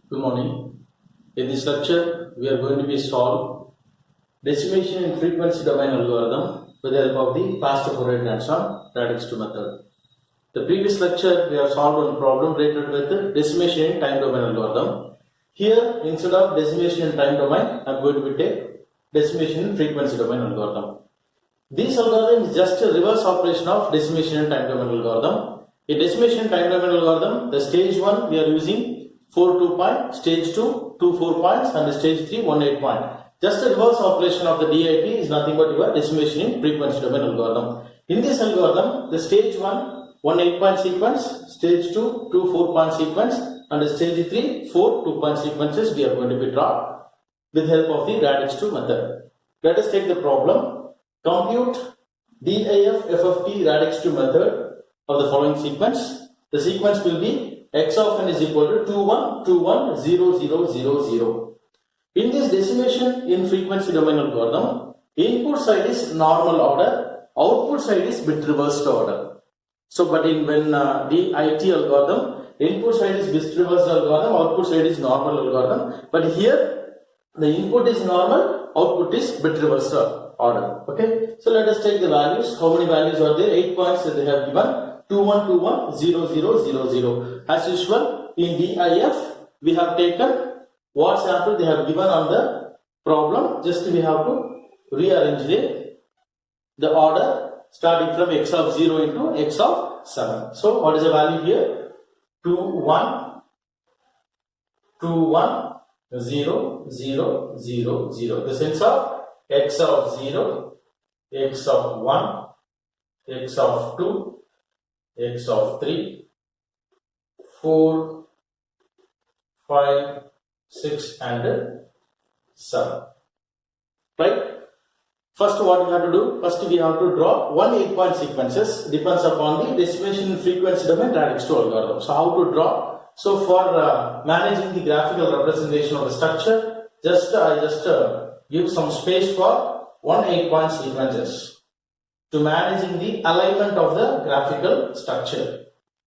Good morning. In this lecture, we are going to be solve decimation in frequency domain algorithm with the help of the faster Fourier transform Radix2 method. The previous lecture, we have solved one problem related with the decimation in time domain algorithm. Here, instead of decimation in time domain, I am going to take decimation in frequency domain algorithm. This algorithm is just a reverse operation of decimation in time domain algorithm. In decimation in time domain algorithm, the stage 1 we are using 4 2 point, stage 2 2 4 points, and stage 3 1 8 point. Just a reverse operation of the DIP is nothing but your decimation in frequency domain algorithm. In this algorithm, the stage 1 1 8 point sequence, stage 2 2 4 point sequence, and stage 3 4 2 point sequences we are going to be drawn with help of the Radix2 method. Let us take the problem. Compute DIF FFT Radix2 method of the following sequence. The sequence will be x of n is equal to 2 1 2 1 0 0 0 0. In this decimation in frequency domain algorithm, input side is normal order, output side is bit reversed order. So, but in when DIT algorithm, input side is bit reversed algorithm, output side is normal algorithm. But here, the input is normal, output is bit reversed order. Okay. So let us take the values. How many values are there? 8 points that they have given. 2 1 2 1 0 0 0 0. As usual, in DIF we have taken what sample they have given on the problem. Just we have to rearrange the order starting from x of 0 into x of 7. So what is the value here? 2 1 2 1 0 0 0 0. The sense of x of 0, x of 1, x of 2, x of 3, 4, 5, 6 and 7. Right? First what we have to do? First we have to draw 1 8 point sequences. Depends upon the decimation frequency domain Radix2 algorithm. So how to draw? So for managing the graphical representation of the structure, I just give some space for 1 8 point sequences to managing the alignment of the graphical structure.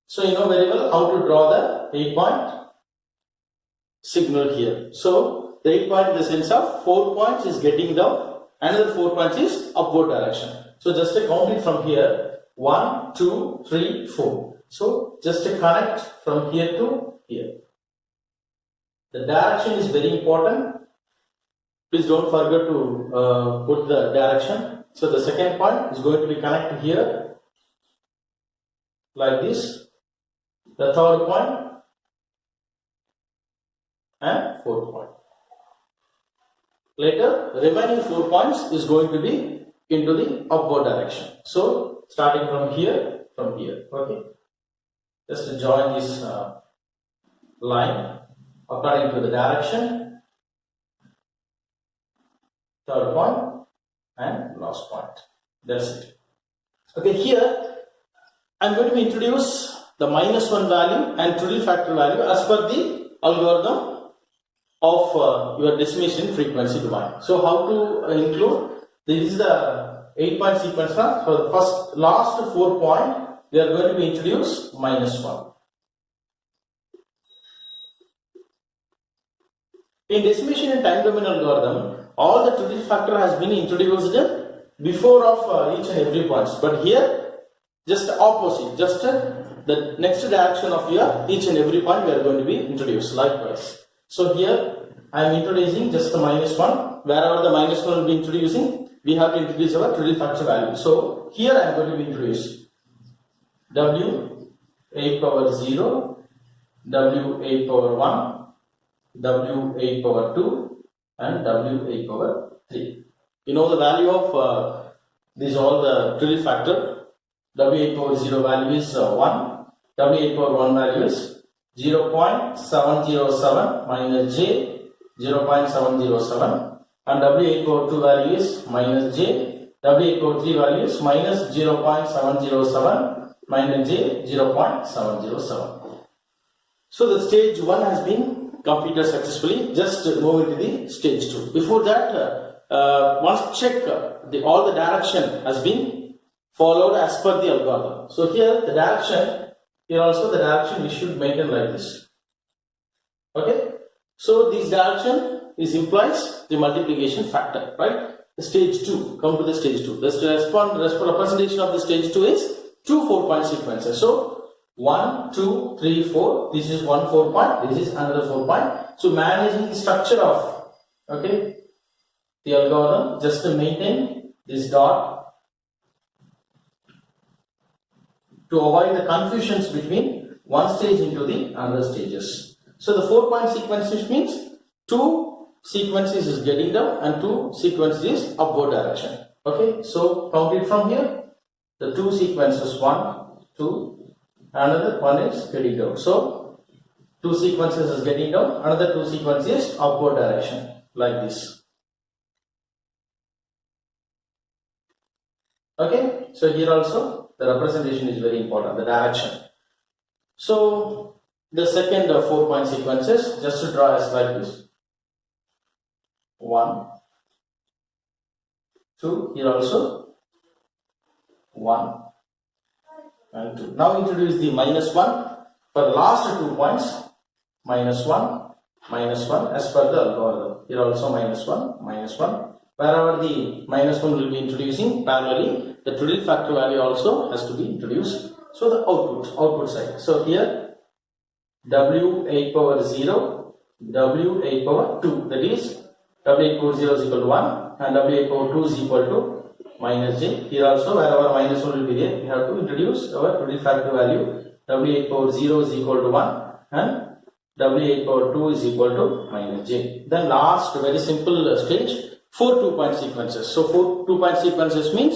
So you know very well how to draw the 8 point signal here. So the 8 point in the sense of 4 points is getting down, another 4 points is upward direction. So just count it from here, 1 2 3 4. So just connect from here to here. The direction is very important. Please don't forget to put the direction. So the second point is going to be connected here like this. The third point and fourth point. Later, remaining 4 points is going to be into the upward direction. So starting from here, okay. Just to join this line according to the direction. Third point and last point. That's it. Okay, here I am going to introduce the -1 value and trivial factor value as per the algorithm of your decimation frequency domain. So how to include? This is the 8 point sequence. So the last 4 point we are going to be introduce -1. In decimation in time domain algorithm, all the trivial factor has been introduced before of each and every point. But here, just opposite, just the next direction of your each and every point we are going to be introduced likewise. So here I am introducing just the -1. Wherever the -1 will be introducing, we have to introduce our trivial factor value. So here I am going to be introduce W8 power 0, W8 power 1, W8 power 2 and W8 power 3. You know the value of these all the trivial factor. W8 power 0 value is 1, W8 power 1 value is 0.707 minus J 0.707 and W8 power 2 value is minus J, W8 power 3 value is minus 0.707 minus J 0.707. So the stage 1 has been completed successfully. Just move into the stage 2. Before that, once check all the direction has been followed as per the algorithm. So here the direction, here also the direction we should maintain like this. Okay. So this direction is implies the multiplication factor, right? The stage 2, come to the stage 2. The representation of the stage 2 is 2 4-point sequences. So 1, 2, 3, 4. This is one 4-point. This is another 4-point. So managing the structure of, okay, the algorithm, just to maintain this dot to avoid the confusions between one stage into the another stages. So the 4-point sequence, which means 2 sequences is getting down and 2 sequences is upward direction. Okay, so count it from here. The 2 sequences 1, 2, another one is getting down. So 2 sequences is getting down, another 2 sequences upward direction, like this. Okay, so here also the representation is very important, the direction. So the second 4-point sequences, just to draw as like this. 1, 2, here also 1 and 2. Now introduce the -1 for the last 2 points. -1, -1 as per the algorithm. Here also -1, -1. Wherever the -1 will be introducing parallelly, the trivial factor value also has to be introduced. So the output side. So here W8 power 0, W8 power 2. That is W8 power 0 is equal to 1 and W8 power 2 is equal to -j. Here also wherever -1 will be there, we have to introduce our trivial factor value. W8 power 0 is equal to 1 and W8 power 2 is equal to -j. Then last very simple stage, 4 2-point sequences. So 4 2-point sequences means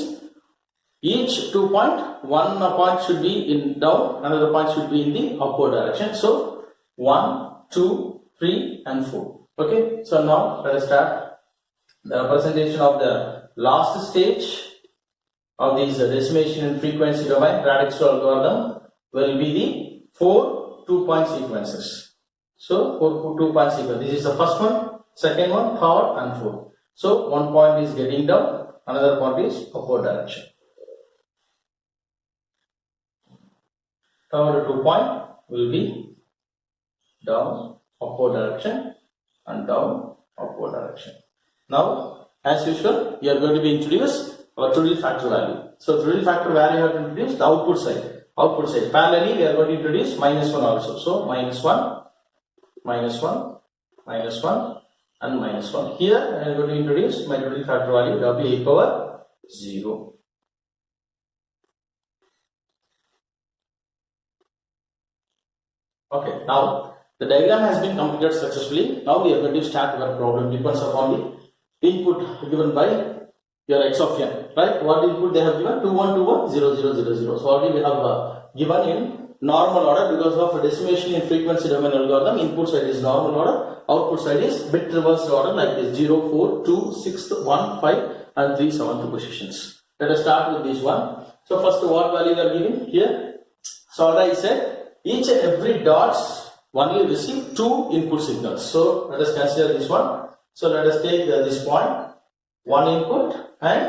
each 2 point, one point should be in down, another point should be in the upward direction. So 1, 2, 3 and 4. Okay, so now let us start the representation of the last stage of this decimation in frequency domain Radix2 algorithm will be the 4 2-point sequences. So 4 2-point sequence. This is the first one, second one, third and fourth. So one point is getting down, another point is upward direction. Third 2-point will be down, upward direction and down, upward direction. Now, as usual, we are going to be introduce our trivial factor value. So trivial factor value have to introduce the output side. Output side. Parallelly, we are going to introduce -1 also. So -1, -1, -1 and -1. Here I am going to introduce my trivial factor value W8 power 0. Okay, now the diagram has been completed successfully. Now we are going to start our problem. Depends upon the input given by your x of n, right? What input they have given? 2 1 2 1 0 0 0 0. So already we have given in normal order because of decimation in frequency domain algorithm. Input side is normal order, output side is bit reversed order like this: 0 4 2 6 1 5 and 3 7 2 positions. Let us start with this one. So first, what value they are giving here? So already I said each and every dots only receive 2 input signals. So let us consider this one. So let us take this point, one input and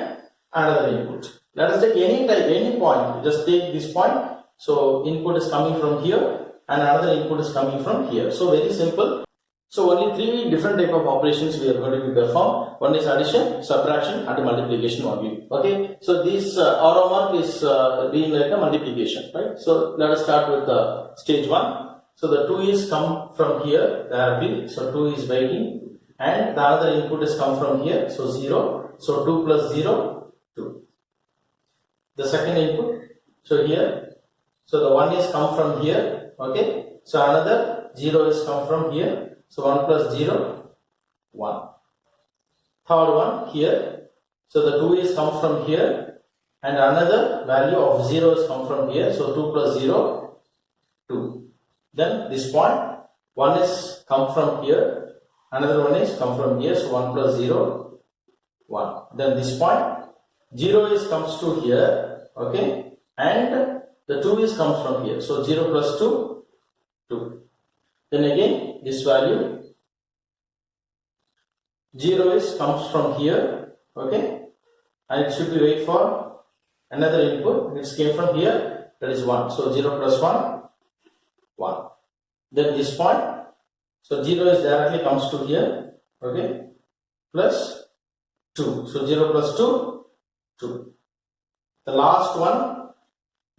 another input. Let us take any point. Just take this point. So input is coming from here and another input is coming from here. So very simple. So only 3 different type of operations we are going to be perform. One is addition, subtraction and multiplication only. Okay. So this arrow mark is being like a multiplication, right? So let us start with stage 1. So the 2 is come from here directly. So 2 is waiting. And the other input is come from here, so 0. So 2 plus 0, 2. The second input, so here, so the 1 is come from here, okay. So another 0 is come from here, so 1 plus 0, 1. Third one here, so the 2 is come from here, and another value of 0 is come from here, so 2 plus 0, 2. Then this point, 1 is come from here. Another one is come from here, so 1 plus 0, 1. Then this point, 0 is comes to here, okay, and the 2 is comes from here, so 0 plus 2, 2. Then again, this value, 0 is comes from here, okay, and it should be wait for another input, it came from here, that is 1. So 0 plus 1, 1. Then this point, So 0 is directly comes to here, okay, plus 2. So 0 plus 2, 2. The last one,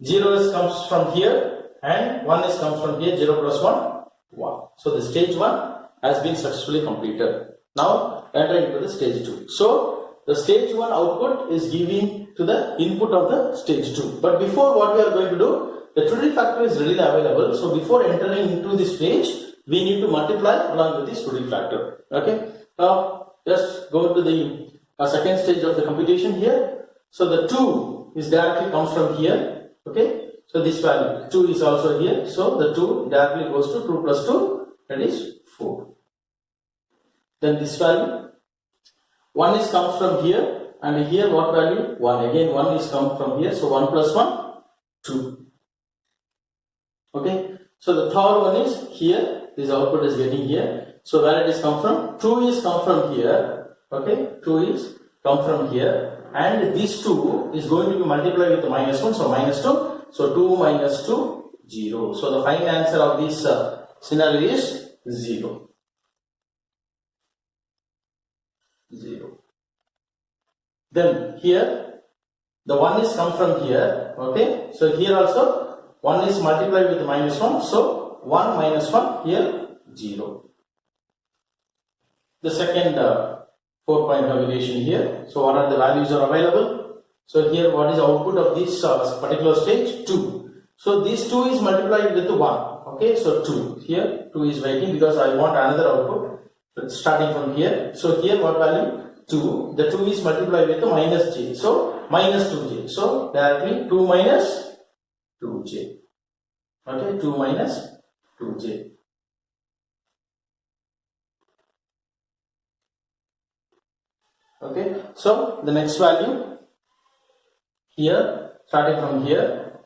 0 is comes from here and 1 is comes from here, 0 plus 1, 1. So the stage 1 has been successfully completed. Now enter into the stage 2. So the stage 1 output is giving to the input of the stage 2. But before, what we are going to do, the Trudy factor is readily available. So before entering into this stage, we need to multiply along with this Trudy factor. Okay. Now just go to the second stage of the computation here. So the 2 is directly comes from here. Okay. So this value 2 is also here. So the 2 directly goes to 2 plus 2, that is 4. Then this value 1 is comes from here, and here what value? 1. Again 1 is come from here. So 1 plus 1, 2. Okay. So the third one is here. This output is getting here. So where it is come from? 2 is come from here. Okay. 2 is come from here. And this 2 is going to be multiplied with the minus 1. So minus 2. So 2 minus 2, 0. So the final answer of this scenario is 0. 0. Then here the 1 is come from here. Okay. So here also 1 is multiplied with minus 1. So 1 minus 1 here 0. The second 4-point computation here. So what are the values are available? So here what is the output of this particular stage? 2. So this 2 is multiplied with 1. Okay. So 2. Here 2 is waiting because I want another output. Starting from here. So here what value? 2. The 2 is multiplied with minus j. So minus 2j. So directly 2 minus 2j. Okay, 2 minus 2j. Okay, so the next value here, starting from here,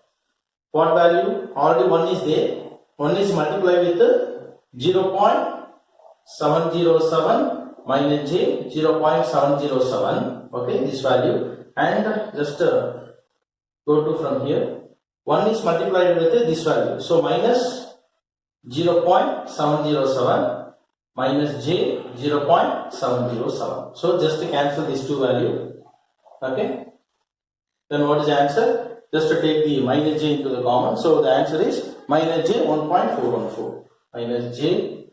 what value? Already 1 is there. 1 is multiplied with 0.707 minus j, 0.707. Okay, this value, and just go to from here. 1 is multiplied with this value. So minus 0.707 minus j 0.707. So just to cancel these two values. Okay. Then what is the answer? Just to take the minus j into the common. So the answer is minus j 1.414. Minus j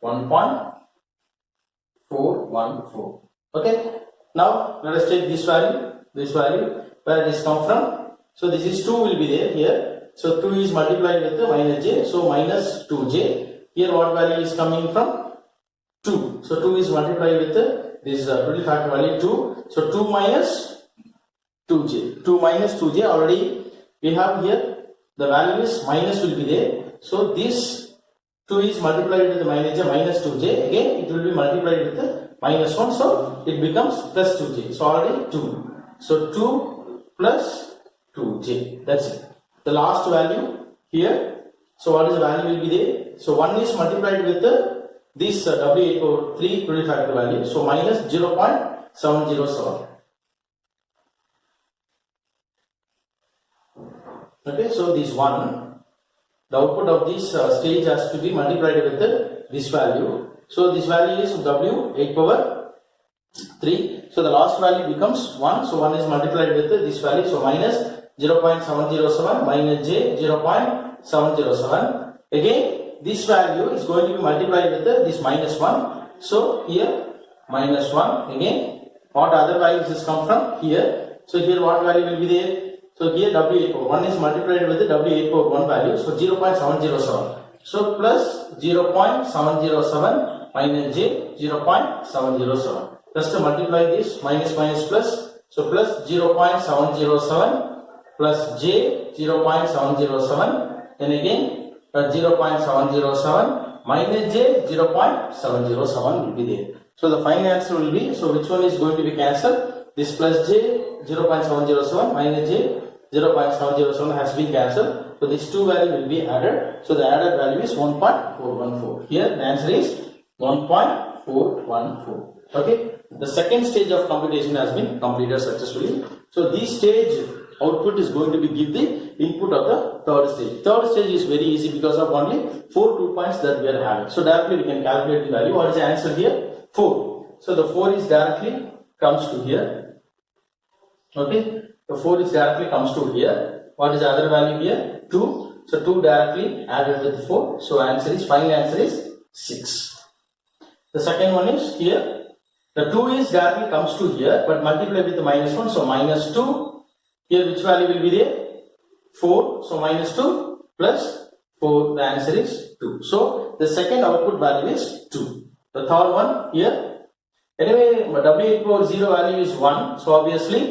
1.414. Okay. Now let us take this value. This value, where it is come from? So this is 2 will be there here. So 2 is multiplied with the minus j. So minus 2j. Here what value is coming from? 2. So 2 is multiplied with this Trudy factor value 2. So 2 minus 2j. 2 minus 2j already we have here. The value is minus will be there. So this 2 is multiplied with the minus j minus 2j. Again it will be multiplied with the minus 1. So it becomes plus 2j. So already 2. So 2 plus 2j. That's it. The last value here. So what is the value will be there? So 1 is multiplied with this W843 Trudy factor value. So minus 0.707. Okay. So this 1, the output of this stage has to be multiplied with this value. So this value is W8 power 3. So the last value becomes 1. So 1 is multiplied with this value. So minus 0.707 minus j 0.707. Again this value is going to be multiplied with this minus 1. So here minus 1. Again what other values has come from here. So here what value will be there? So here W8 power 1 is multiplied with the W8 power 1 value. So 0.707. So plus 0.707 minus j 0.707. Just to multiply this minus minus plus. So plus 0.707 plus j 0.707. Then again 0.707 minus j 0.707 will be there. So the final answer will be, so which one is going to be cancelled? This plus j 0.707 minus j 0.707 has been cancelled. So these two values will be added. So the added value is 1.414. Here the answer is 1.414. Okay. The second stage of computation has been completed successfully. So this stage output is going to be give the input of the third stage. Third stage is very easy because of only 4 2 points that we are having. So directly we can calculate the value. What is the answer here? 4. So the 4 is directly comes to here. Okay, the 4 is directly comes to here. What is the other value here? 2. So 2 directly added with 4. So final answer is 6. The second one is here. The 2 is directly comes to here, but multiply with the -1. So -2. Here which value will be there? 4. So -2 plus 4. The answer is 2. So the second output value is 2. The third one here. Anyway, W8 power 0 value is 1. So obviously,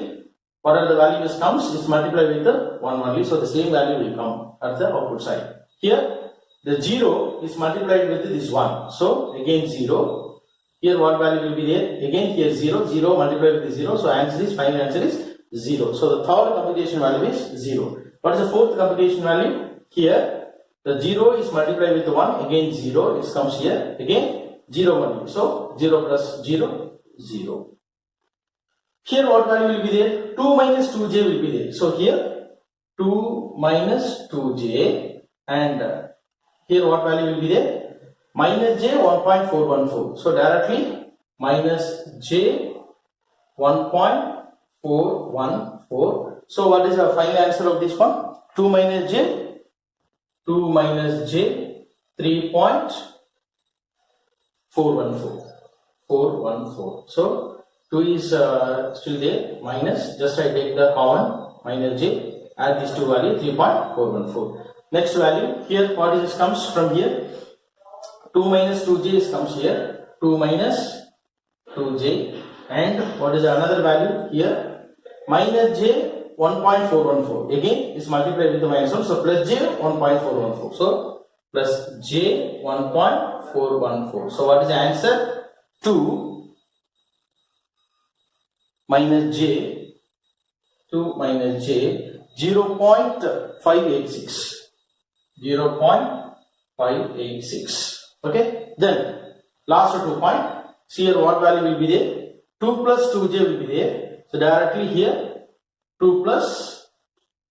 whatever the value comes is multiplied with the 1 only. So the same value will come at the output side. Here, the 0 is multiplied with this 1. So again 0. Here what value will be there? Again here 0. 0 multiplied with the 0. So final answer is 0. So the third computation value is 0. What is the fourth computation value? Here, the 0 is multiplied with the 1. Again 0. It comes here. Again 0 only. So 0 plus 0, 0. Here what value will be there? 2 minus 2j will be there. So here 2 minus 2j, and here what value will be there? Minus j 1.414. So directly minus j 1.414. So what is the final answer of this one? 2 minus j 3.414. 414. So 2 is still there, minus, just I take the common, minus j, add these two value, 3.414. Next value, here what is this comes from here? 2 minus 2j is comes here, 2 minus 2j, and what is another value here? Minus j 1.414. Again is multiplied with the -1, so plus j 1.414. So plus j 1.414. So what is the answer? 2 minus j 0.586. 0.586. Okay, then last 2 point. See here what value will be there? 2 plus 2j will be there. So directly here 2 plus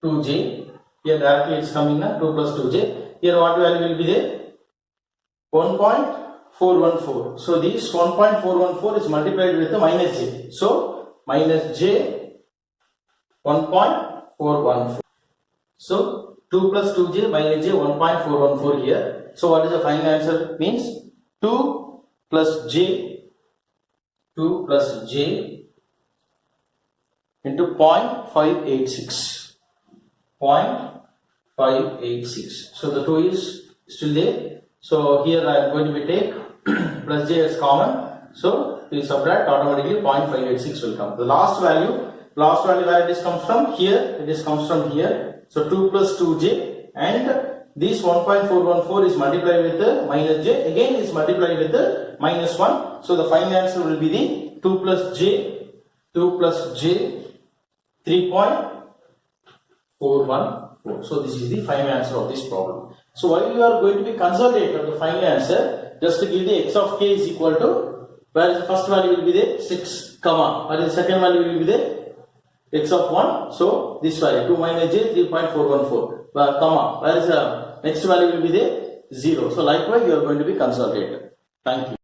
2j. Here directly it's coming now, 2 plus 2j. Here what value will be there? 1.414. So this 1.414 is multiplied with the minus j. So minus j 1.414. So 2 plus 2j minus j 1.414 here. So what is the final answer? Means 2 plus j into 0.586. 0.586. So the 2 is still there. So here I am going to be take plus j as common. So we subtract, automatically 0.586 will come. The last value where this comes from here, this comes from here. So 2 plus 2j, and this 1.414 is multiplied with the minus j, again is multiplied with the -1. So the final answer will be the 2 plus j 3.414. So this is the final answer of this problem. So while you are going to be consulted on the final answer, just to give the x of k is equal to, where is the first value will be there? 6, comma, where is the second value will be there? X of 1. So this value 2 minus j 3.414, comma, where is the next value will be there? 0. So likewise you are going to be consulted. Thank you.